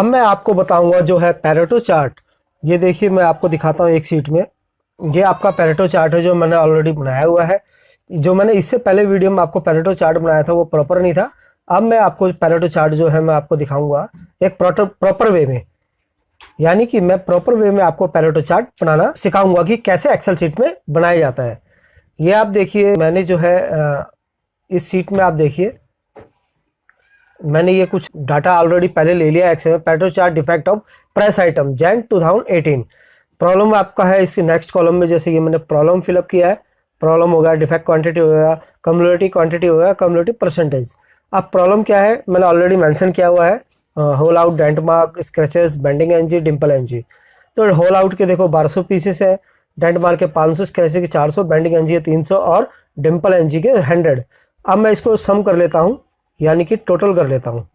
अब मैं आपको बताऊंगा जो है पैरेटो चार्ट। ये देखिए मैं आपको दिखाता हूँ एक शीट में। ये आपका पैरेटो चार्ट है जो मैंने ऑलरेडी बनाया हुआ है। जो मैंने इससे पहले वीडियो में आपको पैरेटो चार्ट बनाया था वो प्रॉपर नहीं था। अब मैं आपको पैरेटो चार्ट जो है मैं आपको दिखाऊंगा एक प्रॉपर वे में। यानी कि मैं प्रॉपर वे में आपको पैरेटो चार्ट बनाना सिखाऊंगा कि कैसे एक्सेल शीट में बनाया जाता है। ये आप देखिए मैंने जो है इस शीट में आप देखिए मैंने ये कुछ डाटा ऑलरेडी पहले ले लिया एक्सेल में। Pareto chart defect of price item Jain 2018। Problem आपका है इस नेक्स्ट कॉलम में। जैसे ये मैंने प्रॉब्लम फिलअप किया है, प्रॉब्लम हो गया, डिफेक्ट क्वांटिटी हो गया, कम्युलेटिव क्वांटिटी हो गया, कम्युलेटिव परसेंटेज। अब प्रॉब्लम क्या है मैंने ऑलरेडी मेंशन किया हुआ है, hole out, dent mark, scratches, bending NG, dimple NG. तो होल आउट के देखो 1200 पीसेस है, डेंट मार्क के 500, स्क्रैचेस के 400, बेंडिंग एनजी के 300 और डिम्पल एनजी के 100। अब मैं इसको सम कर लेता हूँ, यानी कि टोटल कर लेता हूँ।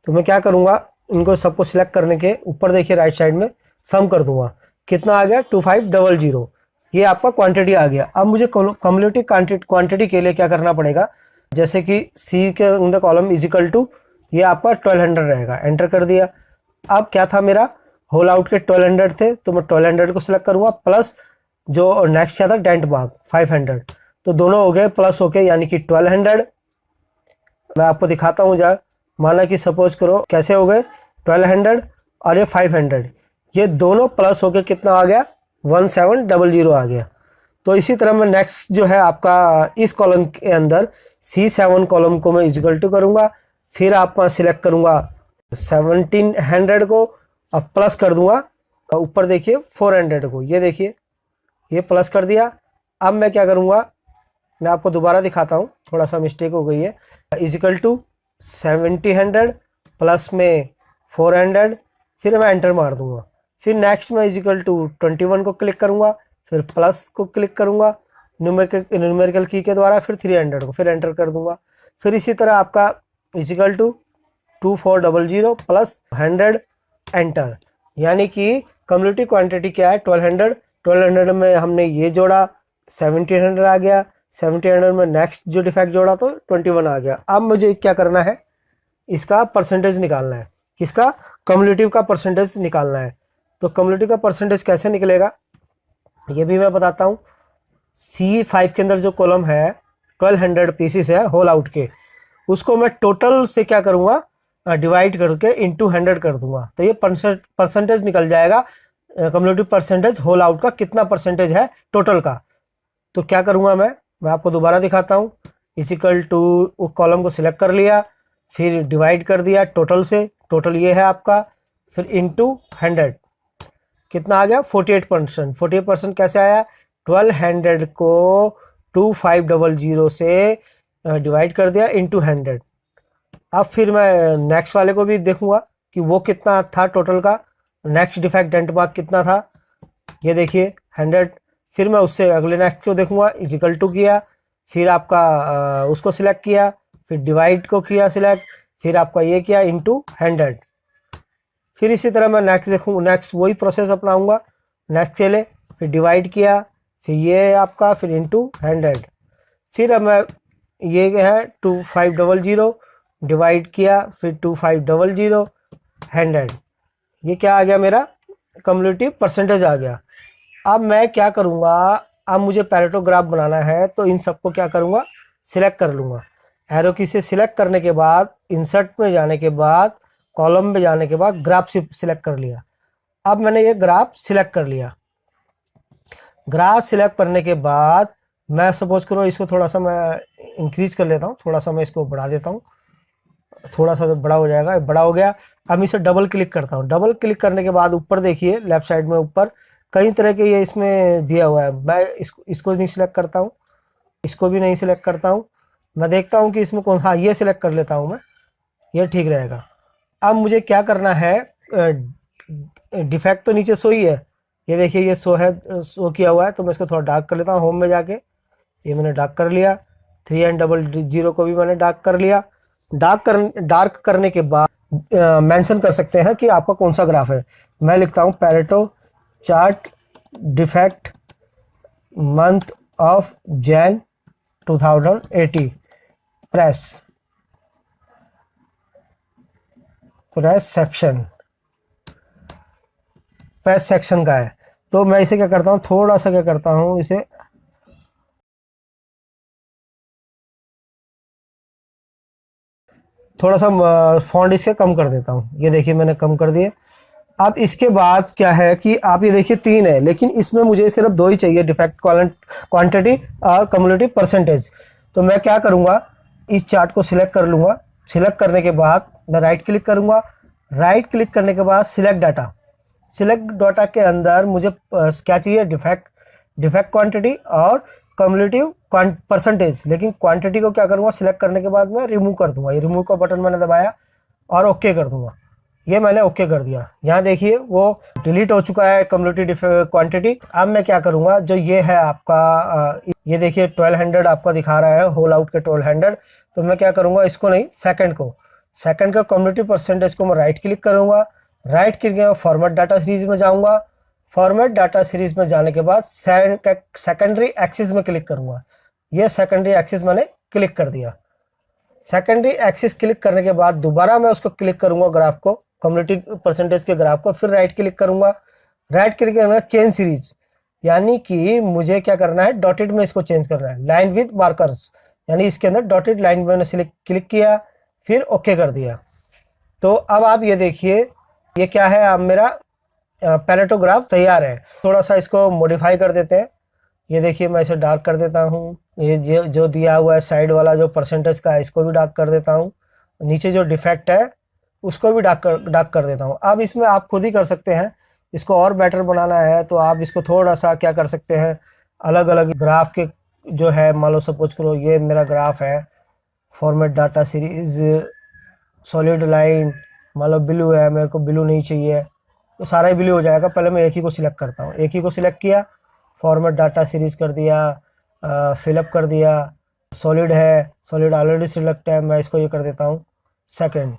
तो मैं क्या करूँगा, इनको सबको सिलेक्ट करने के ऊपर देखिए राइट साइड में सम कर दूंगा। कितना आ गया 2500। ये आपका क्वांटिटी आ गया। अब मुझे कम्युलेटिव क्वांटिटी के लिए क्या करना पड़ेगा, जैसे कि सी के अंदर कॉलम इजिकल टू ये आपका 1200 रहेगा, एंटर कर दिया। अब क्या था मेरा होल आउट के 1200 थे तो मैं 1200 को सिलेक्ट करूँगा, प्लस जो नेक्स्ट क्या था डेंट मार्क 500। तो दोनों हो गए प्लस हो गए, यानी कि 1200। मैं आपको दिखाता हूँ जा, माना कि सपोज करो कैसे हो गए 1200 और ये 500, ये दोनों प्लस होके कितना आ गया 1700 आ गया। तो इसी तरह मैं नेक्स्ट जो है आपका इस कॉलम के अंदर C7 कॉलम को मैं इक्वल टू करूँगा, फिर आपका सिलेक्ट करूँगा 1700 को, अब प्लस कर दूंगा ऊपर देखिए 400 को। ये देखिए ये प्लस कर दिया। अब मैं क्या करूँगा, मैं आपको दोबारा दिखाता हूँ, थोड़ा सा मिस्टेक हो गई है। इजिकल टू 1700 प्लस में 400, फिर मैं एंटर मार दूंगा। फिर नेक्स्ट में इजिकल टू 21 को क्लिक करूंगा, फिर प्लस को क्लिक करूंगा न्यूमेरिकल की के द्वारा, फिर 300 को, फिर एंटर कर दूंगा। फिर इसी तरह आपका इजिकल टू 2400 प्लस 100 एंटर। यानी कि कम्युलेटिव क्वांटिटी क्या है 1200। 1200 में हमने ये जोड़ा 1700 आ गया, 1700 में नेक्स्ट जो डिफेक्ट जोड़ा तो 21 आ गया। अब मुझे क्या करना है, इसका परसेंटेज निकालना है। किसका, कम्युलेटिव का परसेंटेज निकालना है। तो कम्युलेटिव का परसेंटेज कैसे निकलेगा ये भी मैं बताता हूँ। C5 के अंदर जो कॉलम है 1200 पीसीस है होल आउट के, उसको मैं टोटल से क्या करूँगा डिवाइड करके इंटू 100 कर दूंगा, तो ये परसेंटेज निकल जाएगा। कम्युलेटिव परसेंटेज होल आउट का कितना परसेंटेज है टोटल का। तो क्या करूँगा मैं आपको दोबारा दिखाता हूँ। इजिकल टू कॉलम को सिलेक्ट कर लिया, फिर डिवाइड कर दिया टोटल से, टोटल ये है आपका, फिर इंटू 100 कितना आ गया 48%। 48% कैसे आया, 1200 को 2500 से डिवाइड कर दिया इंटू 100। अब फिर मैं नेक्स्ट वाले को भी देखूंगा कि वो कितना था टोटल का, नेक्स्ट डिफेक्ट डेंट मार्क कितना था, ये देखिए 100। फिर मैं उससे अगले नेक्स्ट को देखूंगा, इजिकल टू किया, फिर आपका उसको सिलेक्ट किया, फिर डिवाइड को किया सिलेक्ट, फिर आपका ये किया इंटू 100। फिर इसी तरह मैं नेक्स्ट देखूँ, नेक्स्ट वही प्रोसेस अपनाऊंगा, नेक्स्ट के लिए फिर डिवाइड किया, फिर ये आपका, फिर इंटू 100। फिर अब मैं ये है 2500 डिवाइड किया, फिर 2500 100, ये क्या आ गया मेरा कम्युलेटिव परसेंटेज आ गया। अब मैं क्या करूँगा, अब मुझे पैरेटोग्राफ बनाना है तो इन सबको क्या करूँगा सिलेक्ट कर लूँगा। एरो की से सिलेक्ट करने के बाद इंसर्ट में जाने के बाद कॉलम में जाने के बाद ग्राफ से सिलेक्ट कर लिया। अब मैंने ये ग्राफ सिलेक्ट कर लिया। ग्राफ सिलेक्ट करने के बाद मैं सपोज करो इसको थोड़ा सा मैं इंक्रीज कर लेता हूँ, थोड़ा सा मैं इसको बढ़ा देता हूँ, थोड़ा सा बड़ा हो जाएगा, बड़ा हो गया। अब इसे डबल क्लिक करता हूँ। डबल क्लिक करने के बाद ऊपर देखिए लेफ्ट साइड में ऊपर कई तरह के ये इसमें दिया हुआ है। मैं इसको नहीं सिलेक्ट करता हूँ, इसको भी नहीं सिलेक्ट करता हूँ। मैं देखता हूँ कि इसमें कौन, हाँ ये सिलेक्ट कर लेता हूँ मैं, ये ठीक रहेगा। अब मुझे क्या करना है, डिफेक्ट तो नीचे शो ही है, ये देखिए ये शो है, शो किया हुआ है। तो मैं इसको थोड़ा डार्क कर लेता हूँ। होम में जाके ये मैंने डार्क कर लिया, 300 को भी मैंने डार्क कर लिया। डार्क करने के बाद मेंशन कर सकते हैं कि आपका कौन सा ग्राफ है। मैं लिखता हूँ Pareto chart defect month of Jain 2080 press section. Press section का है। तो मैं इसे क्या करता हूँ, थोड़ा सा क्या करता हूँ, इसे थोड़ा सा फॉन्ट इसके कम कर देता हूँ। ये देखिए मैंने कम कर दिए। अब इसके बाद क्या है कि आप ये देखिए 3 है, लेकिन इसमें मुझे सिर्फ 2 ही चाहिए, डिफेक्ट क्वांटिटी और कम्युलेटिव परसेंटेज। तो मैं क्या करूँगा, इस चार्ट को सिलेक्ट कर लूँगा। सिलेक्ट करने के बाद मैं राइट क्लिक करूँगा। राइट क्लिक करने के बाद सिलेक्ट डाटा। सिलेक्ट डाटा के अंदर मुझे क्या चाहिए, डिफेक्ट क्वांटिटी और कम्युलेटिव परसेंटेज। लेकिन क्वांटिटी को क्या करूँगा, सिलेक्ट करने के बाद मैं रिमूव कर दूँगा। ये रिमूव का बटन मैंने दबाया और ओके कर दूँगा। ये मैंने ओके कर दिया। यहाँ देखिए वो डिलीट हो चुका है कम्युलेटिव क्वांटिटी। अब मैं क्या करूँगा, जो ये है आपका ये देखिए 1200 आपका दिखा रहा है, होल आउट के 1200। तो मैं क्या करूँगा, इसको नहीं, सेकंड का कम्युलेटिव परसेंटेज को मैं राइट क्लिक करूँगा। राइट क्लिक के फॉर्मेट डाटा सीरीज में जाऊँगा। फॉर्मेट डाटा सीरीज में जाने के बाद सेकेंडरी एक्सिस में क्लिक करूँगा। ये सेकेंडरी एक्सिस मैंने क्लिक कर दिया। सेकेंडरी एक्सिस क्लिक करने के बाद दोबारा मैं उसको क्लिक करूँगा, ग्राफ को, कम्युलेटिव परसेंटेज के ग्राफ को, फिर राइट क्लिक करूँगा। राइट क्लिक करना चेंज सीरीज, यानी कि मुझे क्या करना है, डॉटेड में इसको चेंज करना है, लाइन विद मार्कर्स, यानी इसके अंदर डॉटेड लाइन मैंने सिलेक्ट क्लिक किया, फिर ओके कर दिया। तो अब आप ये देखिए ये क्या है, अब मेरा पैरेटो ग्राफ तैयार है। थोड़ा सा इसको मॉडिफाई कर देते हैं। ये देखिए मैं इसे डार्क कर देता हूँ। ये जो दिया हुआ है साइड वाला जो परसेंटेज का है, इसको भी डार्क कर देता हूँ। नीचे जो डिफेक्ट है उसको भी डार्क कर देता हूँ। अब इसमें आप खुद ही कर सकते हैं, इसको और बेटर बनाना है तो आप इसको थोड़ा सा क्या कर सकते हैं, अलग अलग ग्राफ के जो है, मान लो सपोज करो ये मेरा ग्राफ है, format data series solid line, मान लो ब्लू है, मेरे को ब्लू नहीं चाहिए तो सारा ही ब्लू हो जाएगा। पहले मैं एक ही को सिलेक्ट करता हूँ, एक ही को सिलेक्ट किया, फॉर्मेट डाटा सीरीज कर दिया, फिलअप कर दिया। सॉलिड है, सॉलिड ऑलरेडी सिलेक्ट है, मैं इसको ये कर देता हूँ सेकंड।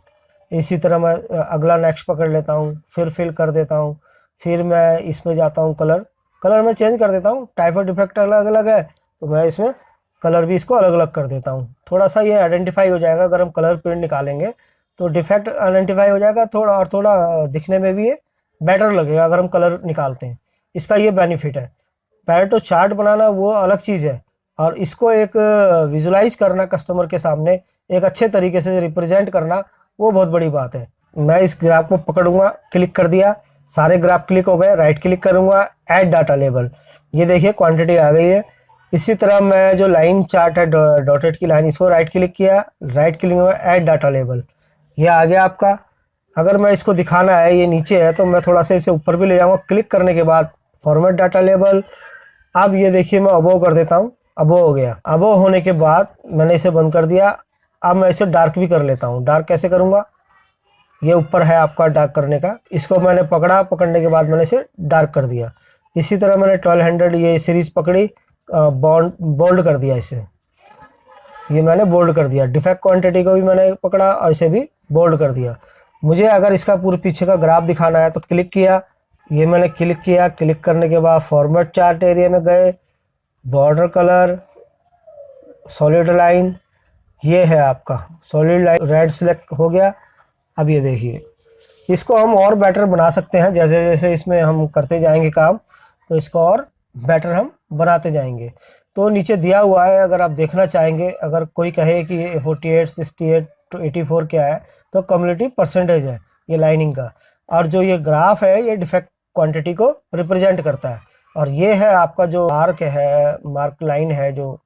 इसी तरह मैं अगला नेक्स्ट पकड़ लेता हूँ, फिर फिल कर देता हूँ। फिर मैं इसमें जाता हूँ, कलर मैं चेंज कर देता हूँ। टाइप ऑफ डिफेक्ट अलग अलग है तो मैं इसमें कलर भी इसको अलग अलग कर देता हूँ। थोड़ा सा ये आइडेंटिफाई हो जाएगा, अगर हम कलर प्रिंट निकालेंगे तो डिफेक्ट आइडेंटिफाई हो जाएगा थोड़ा, और थोड़ा दिखने में भी ये बेटर लगेगा अगर हम कलर निकालते हैं। इसका ये बेनिफिट है। पैरेटो चार्ट बनाना वो अलग चीज़ है, और इसको एक विजुलाइज करना कस्टमर के सामने, एक अच्छे तरीके से रिप्रेजेंट करना, वो बहुत बड़ी बात है। मैं इस ग्राफ को पकड़ूंगा, क्लिक कर दिया, सारे ग्राफ क्लिक हो गए। राइट क्लिक करूंगा, ऐड डाटा लेबल, ये देखिए क्वांटिटी आ गई है। इसी तरह मैं जो लाइन चार्ट है डॉटेड की लाइन, इसको राइट क्लिक किया, राइट क्लिक हुआ, ऐड डाटा लेबल, ये आ गया आपका। अगर मैं इसको दिखाना है, ये नीचे है तो मैं थोड़ा सा इसे ऊपर भी ले जाऊंगा। क्लिक करने के बाद फॉर्मेट डाटा लेबल, अब ये देखिए मैं अबोव कर देता हूँ, अबोव हो गया। अबोव होने के बाद मैंने इसे बंद कर दिया। अब मैं इसे डार्क भी कर लेता हूँ। डार्क कैसे करूँगा, ये ऊपर है आपका डार्क करने का, इसको मैंने पकड़ा, पकड़ने के बाद मैंने इसे डार्क कर दिया। इसी तरह मैंने 1200 ये सीरीज पकड़ी, बोल्ड कर दिया इसे, ये मैंने बोल्ड कर दिया। डिफेक्ट क्वांटिटी को भी मैंने पकड़ा और इसे भी बोल्ड कर दिया। मुझे अगर इसका पूरे पीछे का ग्राफ दिखाना है तो क्लिक किया, ये मैंने क्लिक किया। क्लिक करने के बाद फॉर्मेट चार्ट एरिया में गए, बॉर्डर कलर, सॉलिड लाइन, ये है आपका सॉलिड लाइन, रेड सिलेक्ट हो गया। अब ये देखिए इसको हम और बेटर बना सकते हैं, जैसे जैसे इसमें हम करते जाएंगे काम, तो इसको और बेटर हम बनाते जाएंगे। तो नीचे दिया हुआ है, अगर आप देखना चाहेंगे, अगर कोई कहे कि ये 48, 68 to 84 क्या है, तो कम्युलेटिव परसेंटेज है ये लाइनिंग का। और जो ये ग्राफ है ये डिफेक्ट क्वांटिटी को रिप्रेजेंट करता है। और ये है आपका जो मार्क है, मार्क लाइन है जो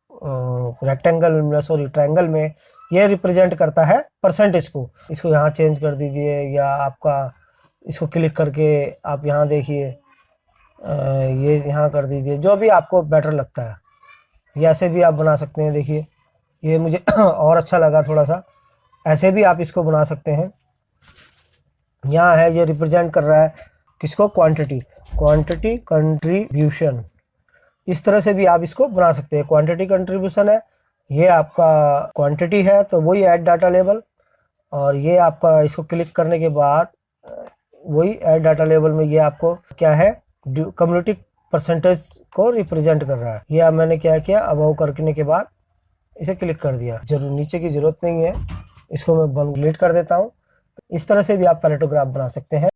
रेक्टेंगल सॉरी ट्रायंगल में, ये रिप्रेजेंट करता है परसेंटेज को। इसको यहाँ चेंज कर दीजिए, या आपका इसको क्लिक करके आप यहाँ देखिए ये यहाँ कर दीजिए, जो भी आपको बेटर लगता है। ये ऐसे भी आप बना सकते हैं। देखिए ये मुझे और अच्छा लगा थोड़ा सा, ऐसे भी आप इसको बना सकते हैं। यहाँ है ये रिप्रेजेंट कर रहा है किसको, क्वांटिटी कंट्रीब्यूशन, इस तरह से भी आप इसको बना सकते हैं। क्वांटिटी कंट्रीब्यूशन है, ये आपका क्वांटिटी है तो वही ऐड डाटा लेबल, और ये आपका इसको क्लिक करने के बाद वही ऐड डाटा लेबल में ये आपको क्या है, कम्युलेटिव परसेंटेज को रिप्रेजेंट कर रहा है। ये अब मैंने क्या किया, अबव करने के बाद इसे क्लिक कर दिया। जरूर नीचे की जरूरत नहीं है, इसको मैं डिलीट कर देता हूँ। इस तरह से भी आप पैरेटो ग्राफ बना सकते हैं।